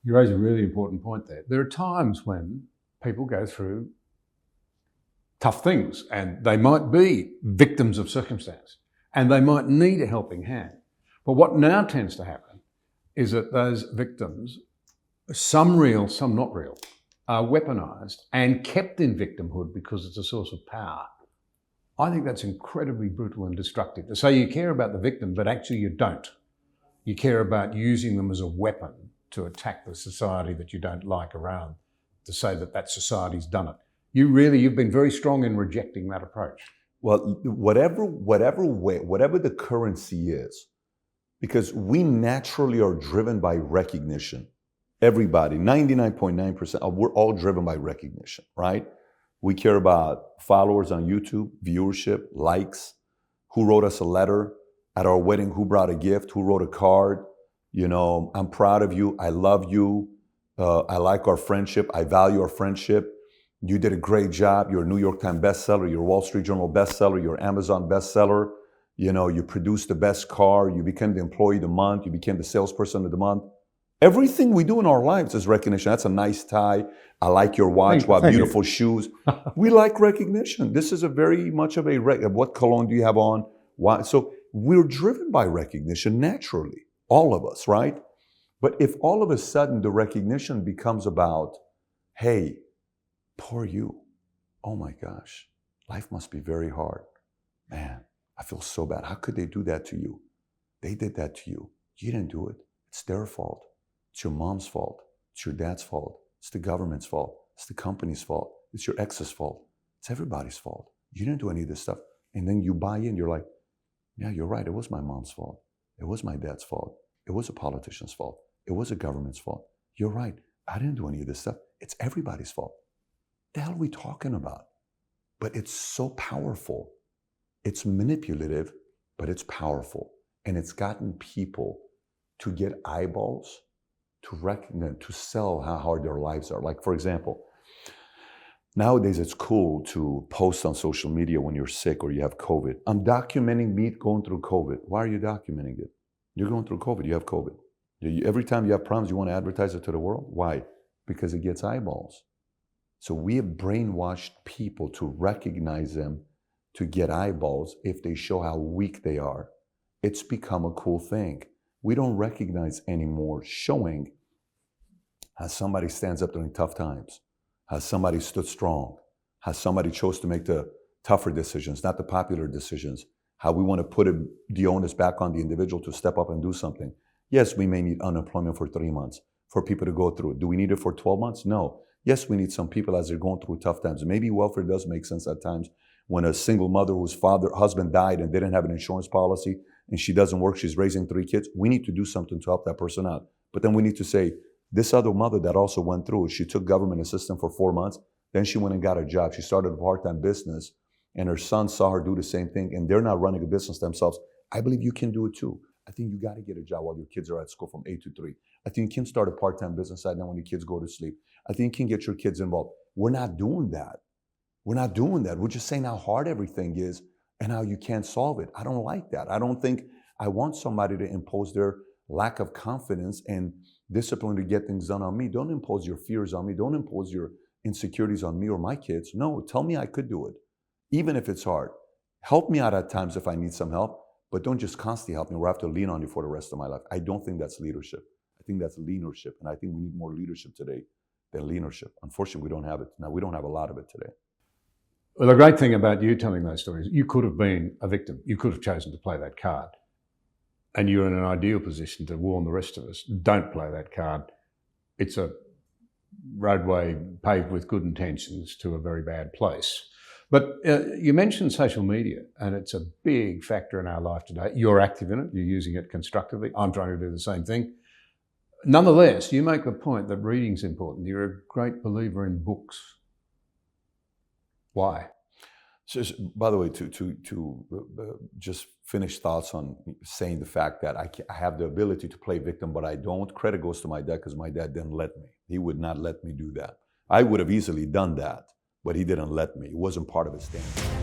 You raise a really important point there. There are times when people go through tough things and they might be victims of circumstance and they might need a helping hand. But what now tends to happen is that those victims, some real, some not real, are weaponized and kept in victimhood because it's a source of power. I think that's incredibly brutal and destructive. To say you care about the victim, but actually you don't. You care about using them as a weapon to attack the society that you don't like around, to say that that society's done it. You've been very strong in rejecting that approach. Well, whatever the currency is, because we naturally are driven by recognition. Everybody, 99.9%, we're all driven by recognition, right? We care about followers on YouTube, viewership, likes, who wrote us a letter at our wedding, who brought a gift, who wrote a card. You know, I'm proud of you, I love you, I like our friendship, I value our friendship. You did a great job, you're a New York Times bestseller, you're a Wall Street Journal bestseller, you're an Amazon bestseller. You know, you produced the best car, you became the employee of the month, you became the salesperson of the month. Everything we do in our lives is recognition. That's a nice tie. I like your watch. Wow, beautiful shoes. We like recognition. This is a very much of what cologne do you have on? Why? So we're driven by recognition naturally, all of us, right? But if all of a sudden the recognition becomes about, hey, poor you. Oh my gosh, life must be very hard. Man, I feel so bad. How could they do that to you? They did that to you. You didn't do it. It's their fault. It's your mom's fault. It's your dad's fault. It's the government's fault. It's the company's fault. It's your ex's fault. It's everybody's fault. You didn't do any of this stuff. And then you buy in, you're like, yeah, you're right. It was my mom's fault. It was my dad's fault. It was a politician's fault. It was a government's fault. You're right. I didn't do any of this stuff. It's everybody's fault. The hell are we talking about? But it's so powerful. It's manipulative, but it's powerful. And it's gotten people to get eyeballs, to recognize, to sell how hard their lives are. Like, for example, nowadays it's cool to post on social media when you're sick or you have COVID. I'm documenting me going through COVID. Why are you documenting it? You're going through COVID, you have COVID. Every time you have problems, you want to advertise it to the world. Why? Because it gets eyeballs. So we have brainwashed people to recognize them, to get eyeballs if they show how weak they are. It's become a cool thing. We don't recognize anymore showing how somebody stands up during tough times, how somebody stood strong, how somebody chose to make the tougher decisions, not the popular decisions, how we want to put the onus back on the individual to step up and do something. Yes, we may need unemployment for 3 months for people to go through it. Do we need it for 12 months? No. Yes, we need some people as they're going through tough times. Maybe welfare does make sense at times when a single mother whose husband died and didn't have an insurance policy and she doesn't work, she's raising 3 kids. We need to do something to help that person out. But then we need to say, this other mother that also went through, she took government assistance for 4 months, then she went and got a job. She started a part-time business and her son saw her do the same thing and they're not running a business themselves. I believe you can do it too. I think you got to get a job while your kids are at school from 8 to 3. I think you can start a part-time business right now when your kids go to sleep. I think you can get your kids involved. We're not doing that. We're not doing that. We're just saying how hard everything is and how you can't solve it. I don't like that. I don't think I want somebody to impose their lack of confidence and discipline to get things done on me. Don't impose your fears on me. Don't impose your insecurities on me or my kids. No, tell me I could do it, even if it's hard. Help me out at times if I need some help, but don't just constantly help me where I have to lean on you for the rest of my life. I don't think that's leadership. I think that's leadership, and I think we need more leadership today than leadership. Unfortunately, we don't have it. Now, we don't have a lot of it today. Well, the great thing about you telling those stories, you could have been a victim. You could have chosen to play that card. And you're in an ideal position to warn the rest of us, don't play that card. It's a roadway paved with good intentions to a very bad place. But you mentioned social media, and it's a big factor in our life today. You're active in it, you're using it constructively. I'm trying to do the same thing. Nonetheless, you make the point that reading's important. You're a great believer in books. Why? So, by the way, to just finish thoughts on saying the fact that I have the ability to play victim, but I don't. Credit goes to my dad because my dad didn't let me. He would not let me do that. I would have easily done that, but he didn't let me. It wasn't part of his stance.